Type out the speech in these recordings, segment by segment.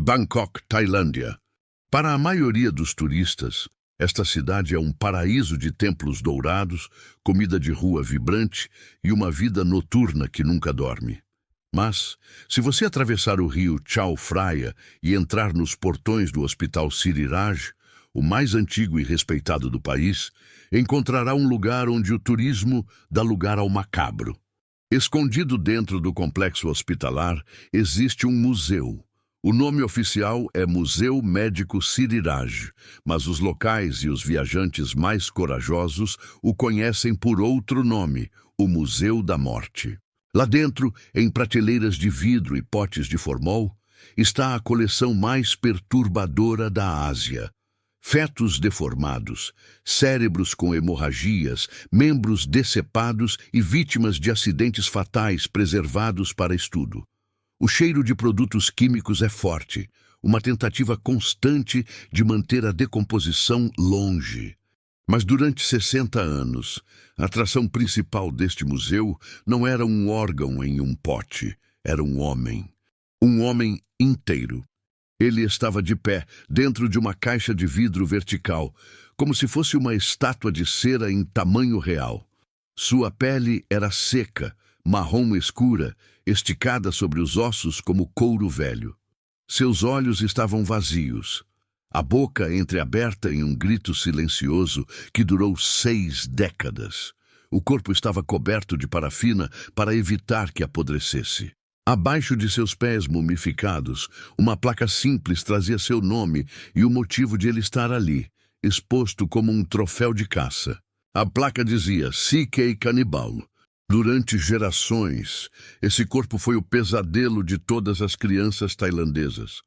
Bangkok, Tailândia. Para a maioria dos turistas, esta cidade é um paraíso de templos dourados, comida de rua vibrante e uma vida noturna que nunca dorme. Mas, se você atravessar o rio Chao Phraya e entrar nos portões do Hospital Siriraj, o mais antigo e respeitado do país, encontrará um lugar onde o turismo dá lugar ao macabro. Escondido dentro do complexo hospitalar, existe um museu. O nome oficial é Museu Médico Siriraj, mas os locais e os viajantes mais corajosos o conhecem por outro nome, o Museu da Morte. Lá dentro, em prateleiras de vidro e potes de formol, está a coleção mais perturbadora da Ásia. Fetos deformados, cérebros com hemorragias, membros decepados e vítimas de acidentes fatais preservados para estudo. O cheiro de produtos químicos é forte, uma tentativa constante de manter a decomposição longe. Mas durante 60 anos, a atração principal deste museu não era um órgão em um pote, era um homem. Um homem inteiro. Ele estava de pé, dentro de uma caixa de vidro vertical, como se fosse uma estátua de cera em tamanho real. Sua pele era seca, marrom escura, esticada sobre os ossos como couro velho. Seus olhos estavam vazios, a boca entreaberta em um grito silencioso que durou 6 décadas. O corpo estava coberto de parafina para evitar que apodrecesse. Abaixo de seus pés mumificados, uma placa simples trazia seu nome e o motivo de ele estar ali, exposto como um troféu de caça. A placa dizia C.K. Canibal. Durante gerações, esse corpo foi o pesadelo de todas as crianças tailandesas.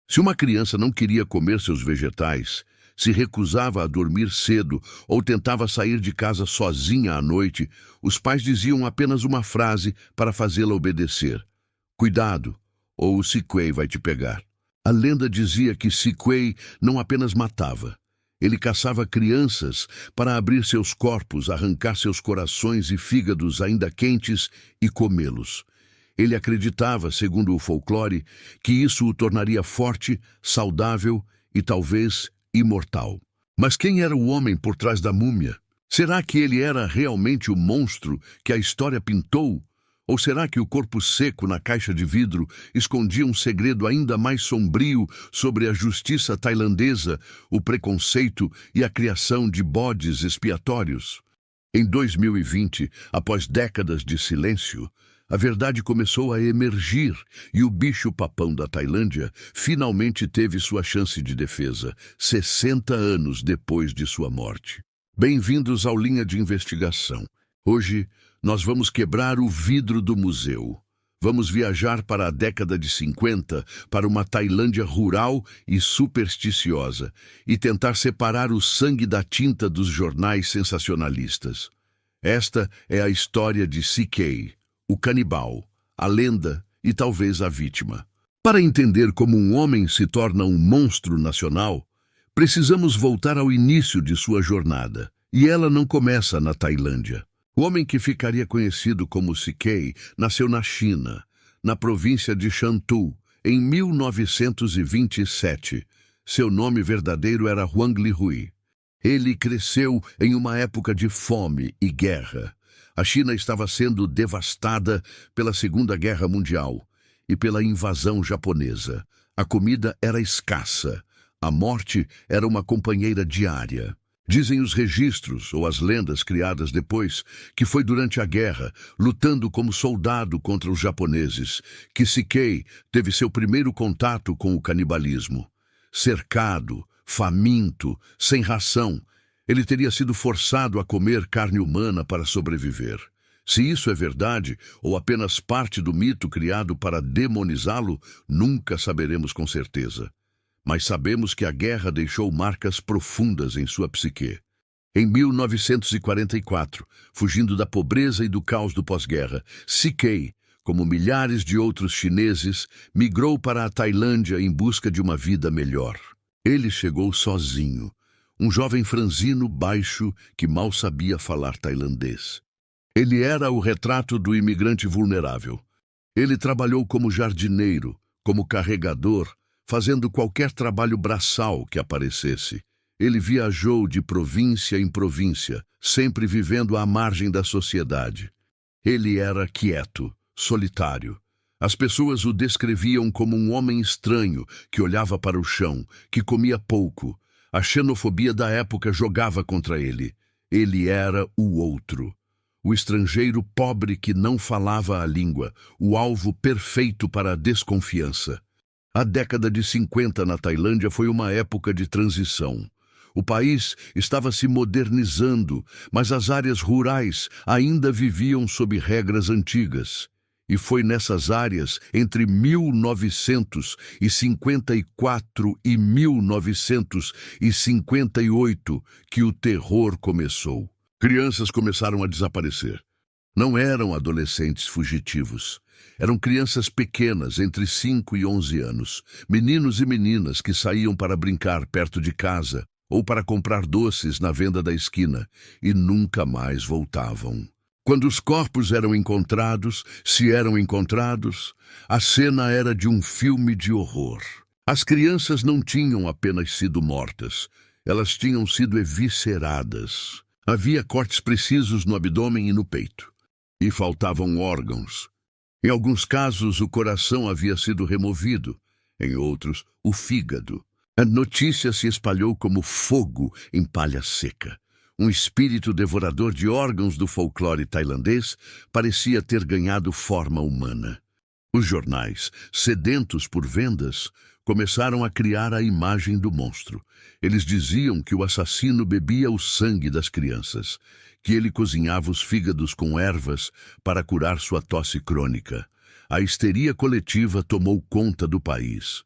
Se uma criança não queria comer seus vegetais, se recusava a dormir cedo ou tentava sair de casa sozinha à noite, os pais diziam apenas uma frase para fazê-la obedecer. Cuidado, ou o Siquei vai te pegar. A lenda dizia que Siquei não apenas matava. Ele caçava crianças para abrir seus corpos, arrancar seus corações e fígados ainda quentes e comê-los. Ele acreditava, segundo o folclore, que isso o tornaria forte, saudável e talvez imortal. Mas quem era o homem por trás da múmia? Será que ele era realmente o monstro que a história pintou? Ou será que o corpo seco na caixa de vidro escondia um segredo ainda mais sombrio sobre a justiça tailandesa, o preconceito e a criação de bodes expiatórios? Em 2020, após décadas de silêncio, a verdade começou a emergir e o bicho-papão da Tailândia finalmente teve sua chance de defesa, 60 anos depois de sua morte. Bem-vindos ao Linha de Investigação. Hoje, nós vamos quebrar o vidro do museu. Vamos viajar para a década de 50, para uma Tailândia rural e supersticiosa, e tentar separar o sangue da tinta dos jornais sensacionalistas. Esta é a história de C.K., o canibal, a lenda e talvez a vítima. Para entender como um homem se torna um monstro nacional, precisamos voltar ao início de sua jornada, e ela não começa na Tailândia. O homem que ficaria conhecido como C.K. nasceu na China, na província de Shantou, em 1927. Seu nome verdadeiro era Huang Lihui. Ele cresceu em uma época de fome e guerra. A China estava sendo devastada pela Segunda Guerra Mundial e pela invasão japonesa. A comida era escassa. A morte era uma companheira diária. Dizem os registros, ou as lendas criadas depois, que foi durante a guerra, lutando como soldado contra os japoneses, que C.K. teve seu primeiro contato com o canibalismo. Cercado, faminto, sem ração, ele teria sido forçado a comer carne humana para sobreviver. Se isso é verdade, ou apenas parte do mito criado para demonizá-lo, nunca saberemos com certeza. Mas sabemos que a guerra deixou marcas profundas em sua psique. Em 1944, fugindo da pobreza e do caos do pós-guerra, C.K., como milhares de outros chineses, migrou para a Tailândia em busca de uma vida melhor. Ele chegou sozinho, um jovem franzino baixo que mal sabia falar tailandês. Ele era o retrato do imigrante vulnerável. Ele trabalhou como jardineiro, como carregador, fazendo qualquer trabalho braçal que aparecesse. Ele viajou de província em província, sempre vivendo à margem da sociedade. Ele era quieto, solitário. As pessoas o descreviam como um homem estranho que olhava para o chão, que comia pouco. A xenofobia da época jogava contra ele. Ele era o outro. O estrangeiro pobre que não falava a língua, o alvo perfeito para a desconfiança. A década de 50 na Tailândia foi uma época de transição. O país estava se modernizando, mas as áreas rurais ainda viviam sob regras antigas. E foi nessas áreas, entre 1954 e 1958, que o terror começou. Crianças começaram a desaparecer. Não eram adolescentes fugitivos. Eram crianças pequenas, entre 5 e 11 anos, meninos e meninas que saíam para brincar perto de casa ou para comprar doces na venda da esquina e nunca mais voltavam. Quando os corpos eram encontrados, se eram encontrados, a cena era de um filme de horror. As crianças não tinham apenas sido mortas, elas tinham sido evisceradas. Havia cortes precisos no abdômen e no peito, e faltavam órgãos. Em alguns casos, o coração havia sido removido, em outros, o fígado. A notícia se espalhou como fogo em palha seca. Um espírito devorador de órgãos do folclore tailandês parecia ter ganhado forma humana. Os jornais, sedentos por vendas, começaram a criar a imagem do monstro. Eles diziam que o assassino bebia o sangue das crianças, que ele cozinhava os fígados com ervas para curar sua tosse crônica. A histeria coletiva tomou conta do país.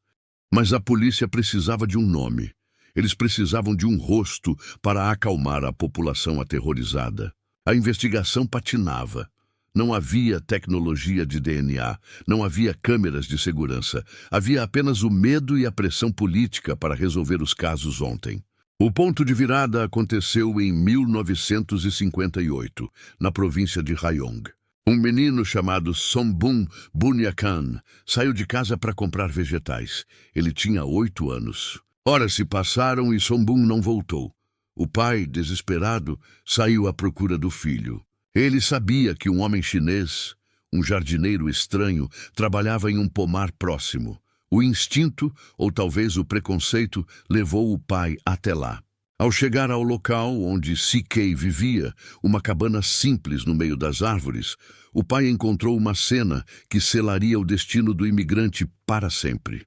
Mas a polícia precisava de um nome. Eles precisavam de um rosto para acalmar a população aterrorizada. A investigação patinava. Não havia tecnologia de DNA, não havia câmeras de segurança. Havia apenas o medo e a pressão política para resolver os casos ontem. O ponto de virada aconteceu em 1958, na província de Rayong. Um menino chamado Sombun Bunyakan saiu de casa para comprar vegetais. Ele tinha 8 anos. Horas se passaram e Sombun não voltou. O pai, desesperado, saiu à procura do filho. Ele sabia que um homem chinês, um jardineiro estranho, trabalhava em um pomar próximo. O instinto, ou talvez o preconceito, levou o pai até lá. Ao chegar ao local onde CK vivia, uma cabana simples no meio das árvores, o pai encontrou uma cena que selaria o destino do imigrante para sempre.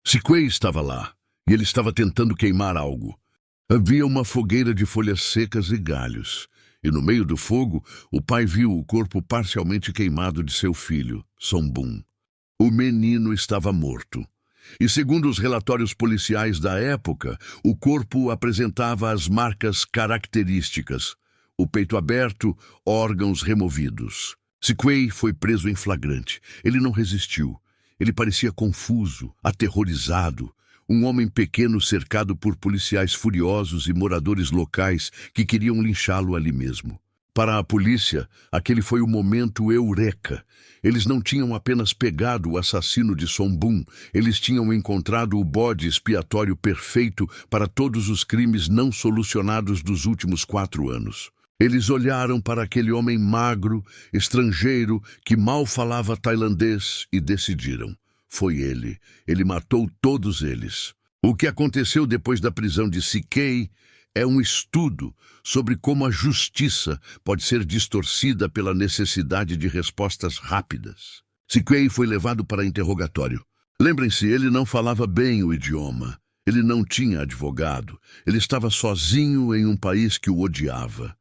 CK estava lá, e ele estava tentando queimar algo. Havia uma fogueira de folhas secas e galhos, e no meio do fogo, o pai viu o corpo parcialmente queimado de seu filho, Sombun. O menino estava morto. E segundo os relatórios policiais da época, o corpo apresentava as marcas características: o peito aberto, órgãos removidos. Siquei foi preso em flagrante. Ele não resistiu. Ele parecia confuso, aterrorizado. Um homem pequeno cercado por policiais furiosos e moradores locais que queriam linchá-lo ali mesmo. Para a polícia, aquele foi o momento eureka. Eles não tinham apenas pegado o assassino de Sombun, eles tinham encontrado o bode expiatório perfeito para todos os crimes não solucionados dos últimos 4 anos. Eles olharam para aquele homem magro, estrangeiro, que mal falava tailandês e decidiram. Foi ele. Ele matou todos eles. O que aconteceu depois da prisão de CK é um estudo sobre como a justiça pode ser distorcida pela necessidade de respostas rápidas. CK foi levado para interrogatório. Lembrem-se, ele não falava bem o idioma. Ele não tinha advogado. Ele estava sozinho em um país que o odiava.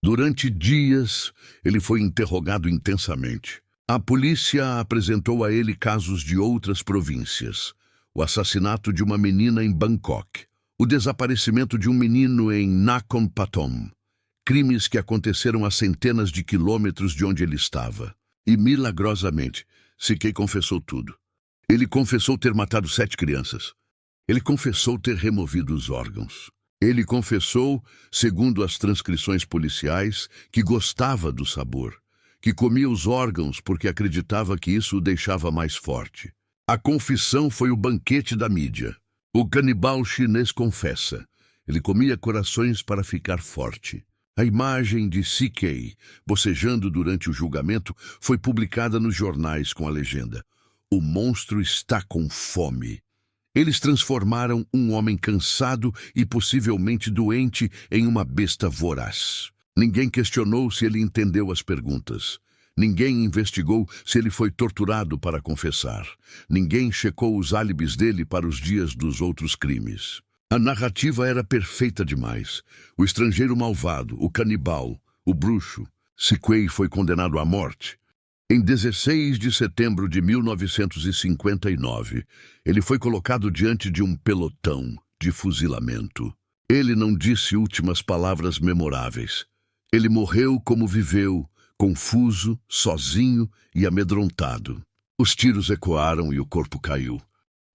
Durante dias, ele foi interrogado intensamente. A polícia apresentou a ele casos de outras províncias. O assassinato de uma menina em Bangkok. O desaparecimento de um menino em Nakhon Pathom. Crimes que aconteceram a centenas de quilômetros de onde ele estava. E, milagrosamente, CK confessou tudo. Ele confessou ter matado 7 crianças. Ele confessou ter removido os órgãos. Ele confessou, segundo as transcrições policiais, que gostava do sabor, que comia os órgãos porque acreditava que isso o deixava mais forte. A confissão foi o banquete da mídia. O canibal chinês confessa. Ele comia corações para ficar forte. A imagem de CK, bocejando durante o julgamento, foi publicada nos jornais com a legenda: "O monstro está com fome." Eles transformaram um homem cansado e possivelmente doente em uma besta voraz. Ninguém questionou se ele entendeu as perguntas. Ninguém investigou se ele foi torturado para confessar. Ninguém checou os álibis dele para os dias dos outros crimes. A narrativa era perfeita demais. O estrangeiro malvado, o canibal, o bruxo, CK foi condenado à morte. Em 16 de setembro de 1959, ele foi colocado diante de um pelotão de fuzilamento. Ele não disse últimas palavras memoráveis. Ele morreu como viveu, confuso, sozinho e amedrontado. Os tiros ecoaram e o corpo caiu.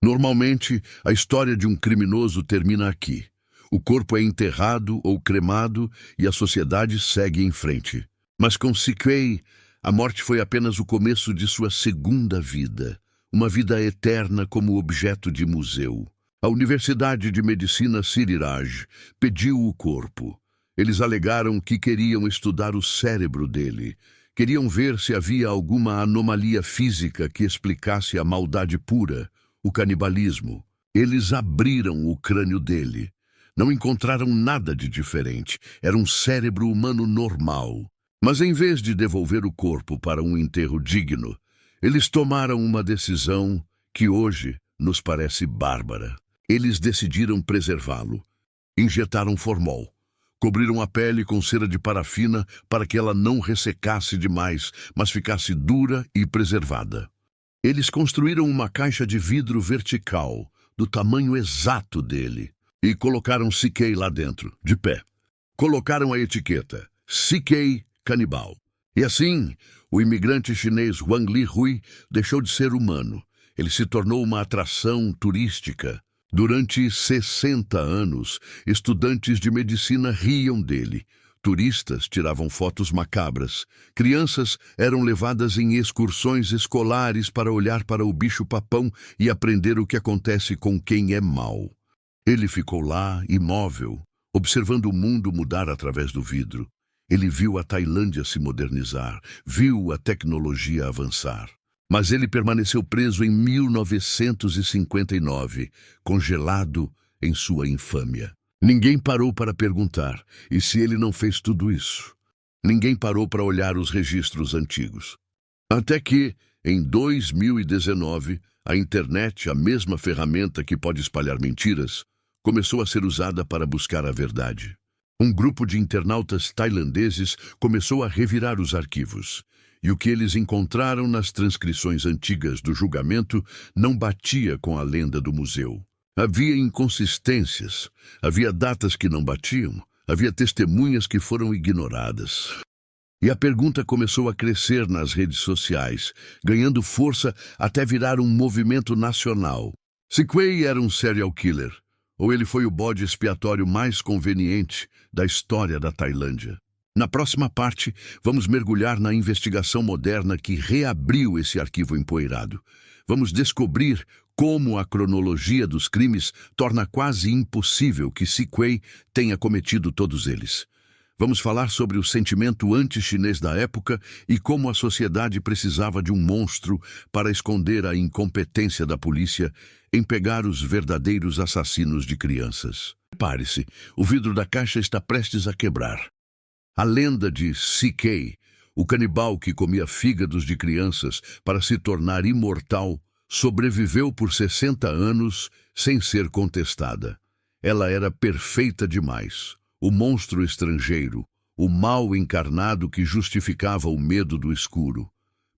Normalmente, a história de um criminoso termina aqui. O corpo é enterrado ou cremado e a sociedade segue em frente. Mas com CK, a morte foi apenas o começo de sua segunda vida, uma vida eterna como objeto de museu. A Universidade de Medicina Siriraj pediu o corpo. Eles alegaram que queriam estudar o cérebro dele. Queriam ver se havia alguma anomalia física que explicasse a maldade pura, o canibalismo. Eles abriram o crânio dele. Não encontraram nada de diferente. Era um cérebro humano normal. Mas em vez de devolver o corpo para um enterro digno, eles tomaram uma decisão que hoje nos parece bárbara. Eles decidiram preservá-lo. Injetaram formol. Cobriram a pele com cera de parafina para que ela não ressecasse demais, mas ficasse dura e preservada. Eles construíram uma caixa de vidro vertical, do tamanho exato dele, e colocaram CK lá dentro, de pé. Colocaram a etiqueta, CK Canibal. E assim, o imigrante chinês Wang Lihui deixou de ser humano. Ele se tornou uma atração turística. Durante 60 anos, estudantes de medicina riam dele. Turistas tiravam fotos macabras. Crianças eram levadas em excursões escolares para olhar para o bicho-papão e aprender o que acontece com quem é mau. Ele ficou lá, imóvel, observando o mundo mudar através do vidro. Ele viu a Tailândia se modernizar, viu a tecnologia avançar. Mas ele permaneceu preso em 1959, congelado em sua infâmia. Ninguém parou para perguntar, e se ele não fez tudo isso? Ninguém parou para olhar os registros antigos. Até que, em 2019, a internet, a mesma ferramenta que pode espalhar mentiras, começou a ser usada para buscar a verdade. Um grupo de internautas tailandeses começou a revirar os arquivos. E o que eles encontraram nas transcrições antigas do julgamento não batia com a lenda do museu. Havia inconsistências, havia datas que não batiam, havia testemunhas que foram ignoradas. E a pergunta começou a crescer nas redes sociais, ganhando força até virar um movimento nacional. CK era um serial killer, ou ele foi o bode expiatório mais conveniente da história da Tailândia? Na próxima parte, vamos mergulhar na investigação moderna que reabriu esse arquivo empoeirado. Vamos descobrir como a cronologia dos crimes torna quase impossível que CK tenha cometido todos eles. Vamos falar sobre o sentimento anti-chinês da época e como a sociedade precisava de um monstro para esconder a incompetência da polícia em pegar os verdadeiros assassinos de crianças. Prepare-se, o vidro da caixa está prestes a quebrar. A lenda de CK, o canibal que comia fígados de crianças para se tornar imortal, sobreviveu por 60 anos sem ser contestada. Ela era perfeita demais. O monstro estrangeiro, o mal encarnado que justificava o medo do escuro.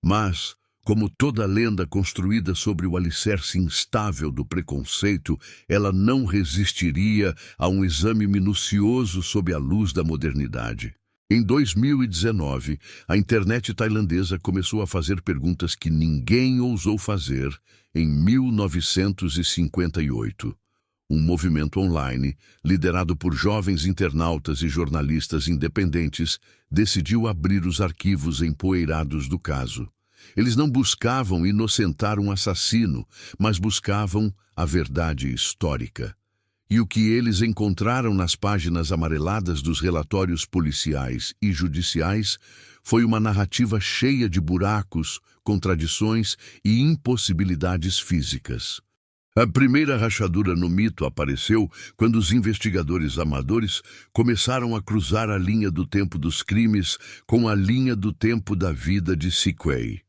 Mas, como toda lenda construída sobre o alicerce instável do preconceito, ela não resistiria a um exame minucioso sob a luz da modernidade. Em 2019, a internet tailandesa começou a fazer perguntas que ninguém ousou fazer em 1958. Um movimento online, liderado por jovens internautas e jornalistas independentes, decidiu abrir os arquivos empoeirados do caso. Eles não buscavam inocentar um assassino, mas buscavam a verdade histórica. E o que eles encontraram nas páginas amareladas dos relatórios policiais e judiciais foi uma narrativa cheia de buracos, contradições e impossibilidades físicas. A primeira rachadura no mito apareceu quando os investigadores amadores começaram a cruzar a linha do tempo dos crimes com a linha do tempo da vida de C.K.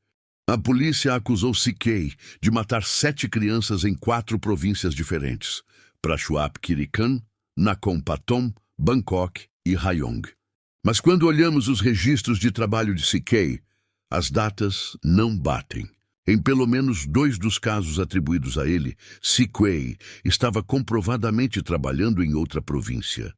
A polícia acusou C.K. de matar 7 crianças em 4 províncias diferentes: Prachuap-Khiri-Khan, Nakhon Pathom, Bangkok e Rayong. Mas quando olhamos os registros de trabalho de C.K., as datas não batem. Em pelo menos 2 dos casos atribuídos a ele, C.K. estava comprovadamente trabalhando em outra província.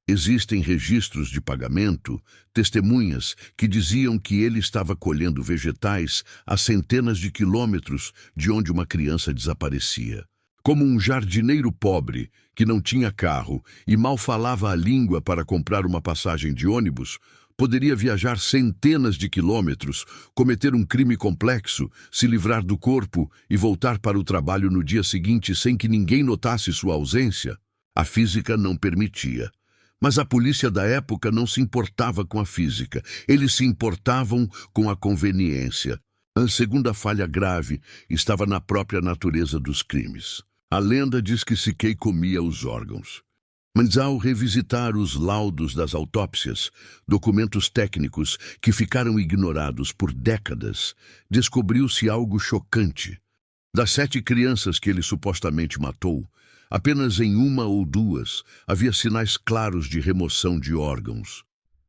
Existem registros de pagamento, testemunhas que diziam que ele estava colhendo vegetais a centenas de quilômetros de onde uma criança desaparecia. Como um jardineiro pobre, que não tinha carro e mal falava a língua para comprar uma passagem de ônibus, poderia viajar centenas de quilômetros, cometer um crime complexo, se livrar do corpo e voltar para o trabalho no dia seguinte sem que ninguém notasse sua ausência? A física não permitia. Mas a polícia da época não se importava com a física. Eles se importavam com a conveniência. A segunda falha grave estava na própria natureza dos crimes. A lenda diz que C.K. comia os órgãos. Mas ao revisitar os laudos das autópsias, documentos técnicos que ficaram ignorados por décadas, descobriu-se algo chocante. Das 7 crianças que ele supostamente matou, apenas em 1 ou 2 havia sinais claros de remoção de órgãos.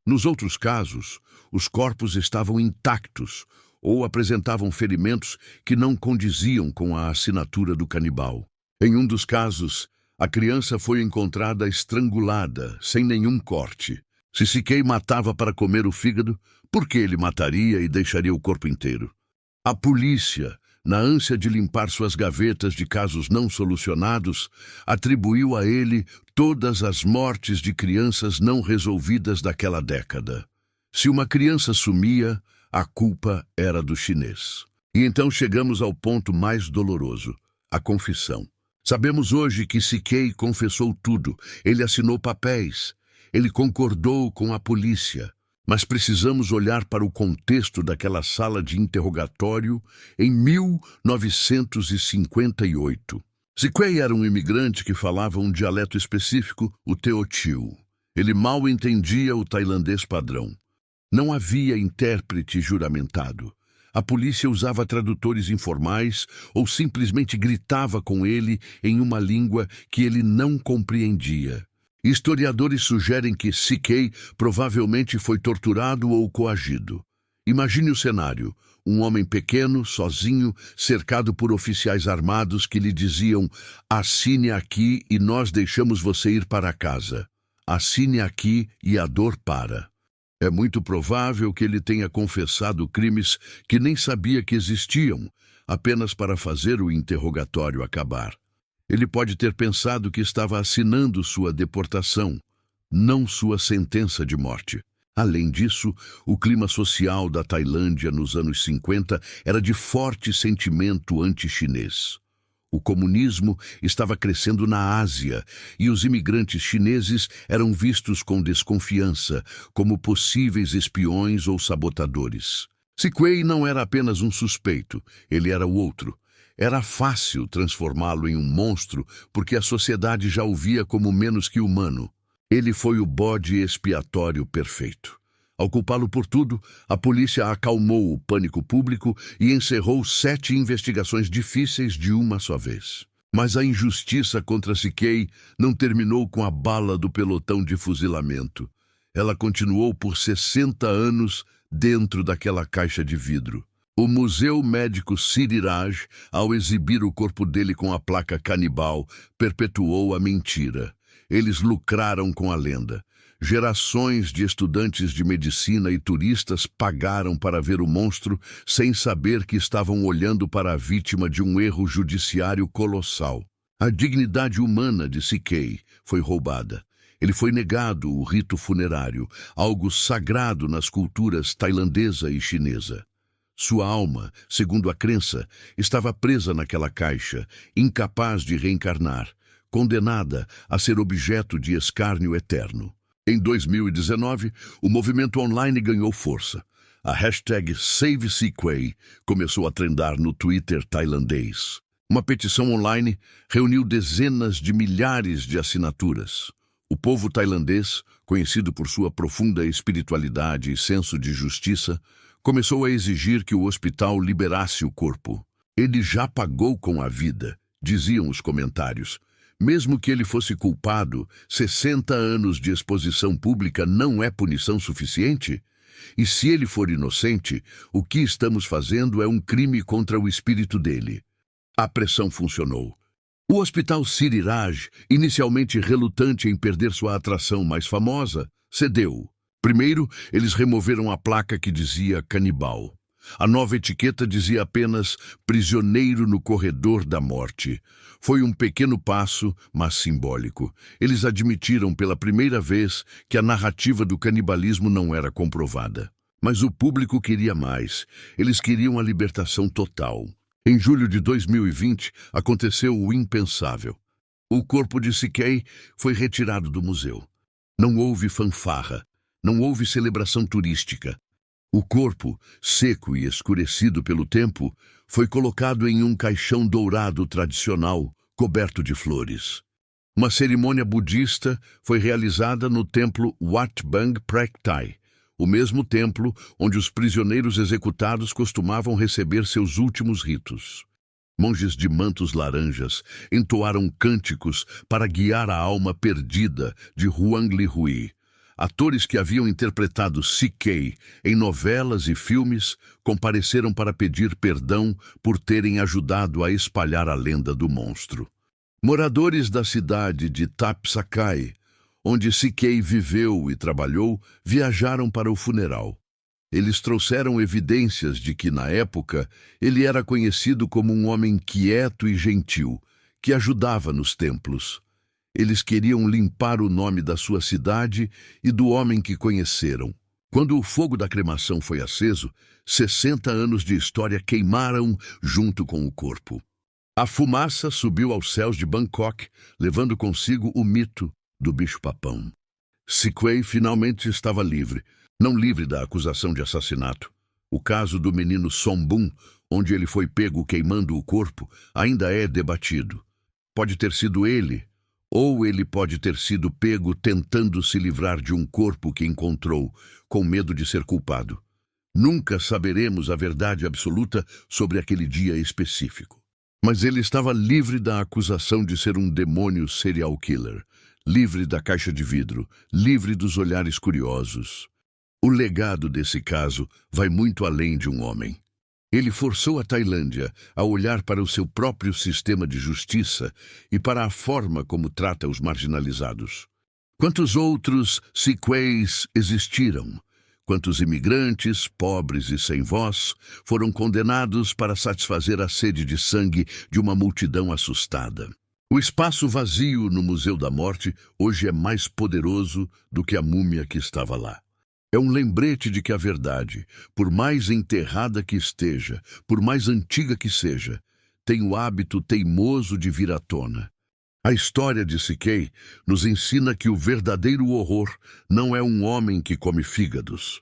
Nos outros casos, os corpos estavam intactos ou apresentavam ferimentos que não condiziam com a assinatura do canibal. Em um dos casos, a criança foi encontrada estrangulada, sem nenhum corte. Se C.K. matava para comer o fígado, por que ele mataria e deixaria o corpo inteiro? A polícia, na ânsia de limpar suas gavetas de casos não solucionados, atribuiu a ele todas as mortes de crianças não resolvidas daquela década. Se uma criança sumia, a culpa era do chinês. E então chegamos ao ponto mais doloroso, a confissão. Sabemos hoje que C.K. confessou tudo, ele assinou papéis, ele concordou com a polícia. Mas precisamos olhar para o contexto daquela sala de interrogatório em 1958. C.K. era um imigrante que falava um dialeto específico, o Teochew. Ele mal entendia o tailandês padrão. Não havia intérprete juramentado. A polícia usava tradutores informais ou simplesmente gritava com ele em uma língua que ele não compreendia. Historiadores sugerem que C.K. provavelmente foi torturado ou coagido. Imagine o cenário: um homem pequeno, sozinho, cercado por oficiais armados que lhe diziam: assine aqui e nós deixamos você ir para casa. Assine aqui e a dor para. É muito provável que ele tenha confessado crimes que nem sabia que existiam, apenas para fazer o interrogatório acabar. Ele pode ter pensado que estava assinando sua deportação, não sua sentença de morte. Além disso, o clima social da Tailândia nos anos 50 era de forte sentimento anti-chinês. O comunismo estava crescendo na Ásia e os imigrantes chineses eram vistos com desconfiança, como possíveis espiões ou sabotadores. C.K. não era apenas um suspeito, ele era o outro. Era fácil transformá-lo em um monstro porque a sociedade já o via como menos que humano. Ele foi o bode expiatório perfeito. Ao culpá-lo por tudo, a polícia acalmou o pânico público e encerrou 7 investigações difíceis de uma só vez. Mas a injustiça contra C.K. não terminou com a bala do pelotão de fuzilamento. Ela continuou por 60 anos dentro daquela caixa de vidro. O Museu Médico Siriraj, ao exibir o corpo dele com a placa canibal, perpetuou a mentira. Eles lucraram com a lenda. Gerações de estudantes de medicina e turistas pagaram para ver o monstro sem saber que estavam olhando para a vítima de um erro judiciário colossal. A dignidade humana de C.K. foi roubada. Ele foi negado o rito funerário, algo sagrado nas culturas tailandesa e chinesa. Sua alma, segundo a crença, estava presa naquela caixa, incapaz de reencarnar, condenada a ser objeto de escárnio eterno. Em 2019, o movimento online ganhou força. A hashtag #SaveSeaQuay começou a trendar no Twitter tailandês. Uma petição online reuniu dezenas de milhares de assinaturas. O povo tailandês, conhecido por sua profunda espiritualidade e senso de justiça, começou a exigir que o hospital liberasse o corpo. Ele já pagou com a vida, diziam os comentários. Mesmo que ele fosse culpado, 60 anos de exposição pública não é punição suficiente? E se ele for inocente, o que estamos fazendo é um crime contra o espírito dele. A pressão funcionou. O Hospital Siri Raj, inicialmente relutante em perder sua atração mais famosa, cedeu. Primeiro, eles removeram a placa que dizia canibal. A nova etiqueta dizia apenas prisioneiro no corredor da morte. Foi um pequeno passo, mas simbólico. Eles admitiram pela primeira vez que a narrativa do canibalismo não era comprovada. Mas o público queria mais. Eles queriam a libertação total. Em julho de 2020, aconteceu o impensável. O corpo de CK foi retirado do museu. Não houve fanfarra. Não houve celebração turística. O corpo, seco e escurecido pelo tempo, foi colocado em um caixão dourado tradicional, coberto de flores. Uma cerimônia budista foi realizada no templo Wat Bang Prek Thai, o mesmo templo onde os prisioneiros executados costumavam receber seus últimos ritos. Monges de mantos laranjas entoaram cânticos para guiar a alma perdida de Huang Lihui. Atores que haviam interpretado CK em novelas e filmes compareceram para pedir perdão por terem ajudado a espalhar a lenda do monstro. Moradores da cidade de Tapsakai, onde CK viveu e trabalhou, viajaram para o funeral. Eles trouxeram evidências de que, na época, ele era conhecido como um homem quieto e gentil, que ajudava nos templos. Eles queriam limpar o nome da sua cidade e do homem que conheceram. Quando o fogo da cremação foi aceso, 60 anos de história queimaram junto com o corpo. A fumaça subiu aos céus de Bangkok, levando consigo o mito do bicho-papão. CK finalmente estava livre, não livre da acusação de assassinato. O caso do menino Sombun, onde ele foi pego queimando o corpo, ainda é debatido. Pode ter sido ele, ou ele pode ter sido pego tentando se livrar de um corpo que encontrou, com medo de ser culpado. Nunca saberemos a verdade absoluta sobre aquele dia específico. Mas ele estava livre da acusação de ser um demônio serial killer, livre da caixa de vidro, livre dos olhares curiosos. O legado desse caso vai muito além de um homem. Ele forçou a Tailândia a olhar para o seu próprio sistema de justiça e para a forma como trata os marginalizados. Quantos outros CKs existiram? Quantos imigrantes, pobres e sem voz, foram condenados para satisfazer a sede de sangue de uma multidão assustada? O espaço vazio no Museu da Morte hoje é mais poderoso do que a múmia que estava lá. É um lembrete de que a verdade, por mais enterrada que esteja, por mais antiga que seja, tem o hábito teimoso de vir à tona. A história de CK nos ensina que o verdadeiro horror não é um homem que come fígados.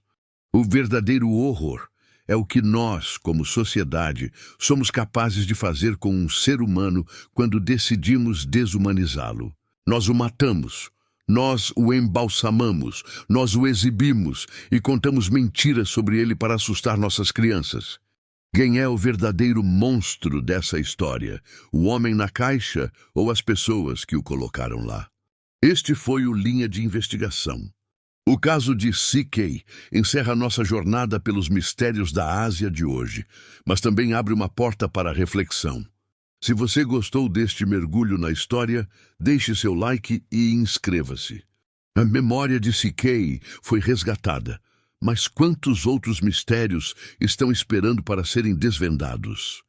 O verdadeiro horror é o que nós, como sociedade, somos capazes de fazer com um ser humano quando decidimos desumanizá-lo. Nós o matamos. Nós o embalsamamos, nós o exibimos e contamos mentiras sobre ele para assustar nossas crianças. Quem é o verdadeiro monstro dessa história? O homem na caixa ou as pessoas que o colocaram lá? Este foi o Linha de Investigação. O caso de CK encerra nossa jornada pelos mistérios da Ásia de hoje, mas também abre uma porta para a reflexão. Se você gostou deste mergulho na história, deixe seu like e inscreva-se. A memória de CK foi resgatada, mas quantos outros mistérios estão esperando para serem desvendados?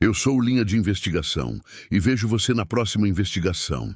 Eu sou o Linha de Investigação e vejo você na próxima investigação.